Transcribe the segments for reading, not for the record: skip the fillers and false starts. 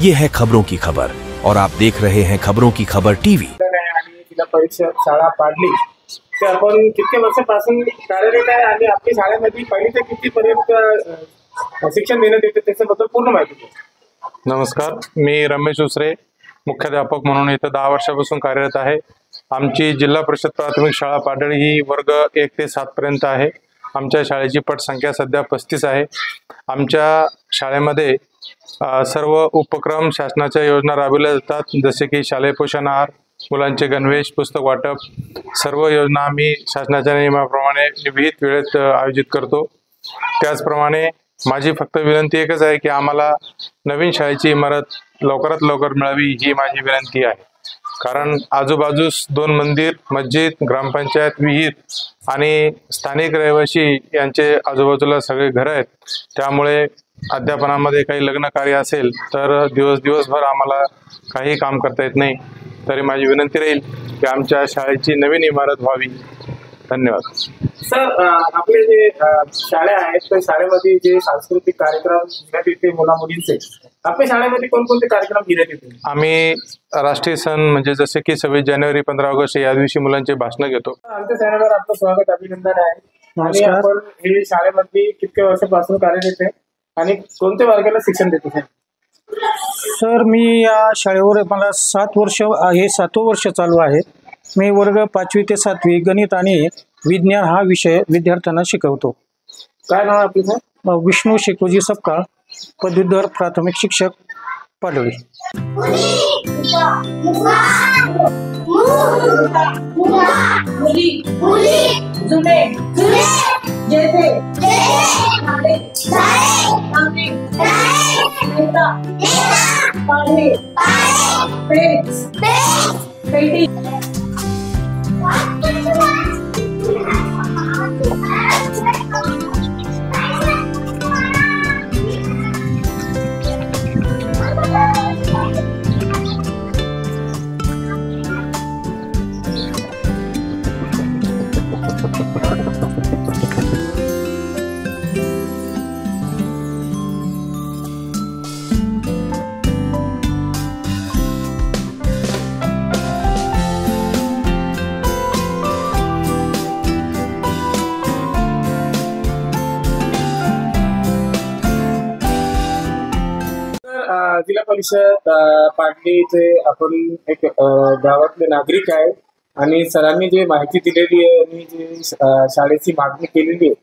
ये है खबरों की खबर और आप देख रहे हैं खबरों की खबर टीवी। जिल्हा परिषद शाळा पाडली ते आपण किती वर्षापासून कार्यरत आहे आणि आपली शाळेमध्ये पहिली ते किती पर्यंत शिक्षण देण्यात येते त्याच्याबद्दल पूर्ण माहिती द्या। नमस्कार, मी रमेश उसरे मुख्याध्यापक म्हणून इथे 10 वर्षापासून कार्यरत आहे। आमची जिल्हा परिषद प्राथमिक शाळा पाडळी ही वर्ग 1 ते 7 पर्यंत आहे। आमच्या शाळेची पटसंख्या सध्या 35 आहे। आमच्या शाळेमध्ये सर्व उपक्रम शासनाच्या योजना राबविल्या जातात, जसे की शालेय पोषण आहार, मुलांचे गणवेश, पुस्तक वाटप, सर्व योजना आम्ही शासनाच्या नियमाप्रमाणे विहित वेळेत आयोजित करतो। त्याचप्रमाणे माझी फक्त विनंती एकच आहे की आम्हाला नवीन शाळेची इमारत लवकरात लवकर मिळावी ही माझी विनंती आहे। कारण आजूबाजूस 2 मंदिर, मस्जिद, ग्रामपंचायत, विहीर आणि स्थानिक रहिवासी यांचे आजूबाजूला सगळे घर आहेत। त्यामुळे अध्यापनामध्ये काही लग्न कार्य असेल तर दिवसभर आम्हाला काही काम करता येत नाही। तरी माझी विनंती राहील की आमच्या शाळेची नवीन इमारत व्हावी। धन्यवाद। सर, आपले जे शाळा आहेत त्या शाळेमध्ये जे सांस्कृतिक कार्यक्रम घेण्यात येते मुला-मुलींचे, आपल्या शाळेमध्ये कोणकोणते कार्यक्रम घेण्यात येते? आम्ही राष्ट्रीय सण म्हणजे जसे की 26 जानेवारी, 15 ऑगस्ट या दिवशी मुलांचे भाषण घेतो। आमच्या चॅनलवर आपलं स्वागत, अभिनंदन आहे। आणि आपण हे शाळेमध्ये किती वर्षापासून कार्यरत आहे आणि कोणत्या वर्गाला शिक्षण देतो सर? सर, मी या शाळेवर मला 7 वर्ष हे 7वं वर्ष चालू आहे। मी वर्ग 5वी ते 7वी गणित आणि विज्ञान हा विषय विद्यार्थ्यांना शिकवतो। काय नाव आपलं सर? विष्णू शेकोजी सपकाळ, पदवीधर प्राथमिक शिक्षक, पाडळी। जिल्हा परिषद पाडलीचे आपण एक गावातले नागरिक आहे आणि सरांनी जे माहिती दिलेली आहे आणि जे शाळेची मागणी केलेली आहे,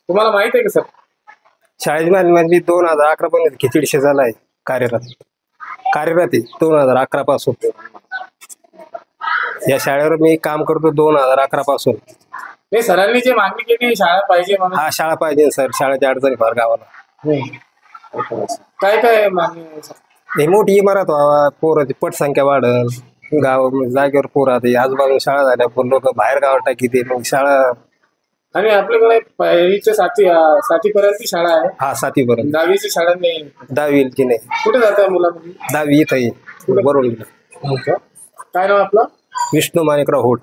तुम्हाला माहित आहे का सर? शाळेची मागणी 2011 पर्यंत खिचडी शेजारला आहे कार्यरत आहे 2011 पासून। या शाळेवर मी काम करतो 2011 पासून। नाही, सरांनी जे मागणी केली शाळा पाहिजे म्हणून। हा, शाळा पाहिजे सर, शाळेच्या अडचणी फार गावाला। काय काय मागणी आहे सर? हे मोठी इमारत व्हावा, पोराची पटसंख्या वाढल, गाव जागेवर पोर राहते, आजूबाजूला शाळा झाल्या पण लोक बाहेर गावात टाकी मग शाळा। आणि आपल्याकडे 1ली ते 7वी पर्यंत शाळा आहे? हा, 7वी पर्यंत। 10वीची शाळा नाही? 10वीची नाही। कुठे जातात मुलांमध्ये? 10वी इथं बरोबर। काय नाव आपलं? विष्णू माणिकराव होट।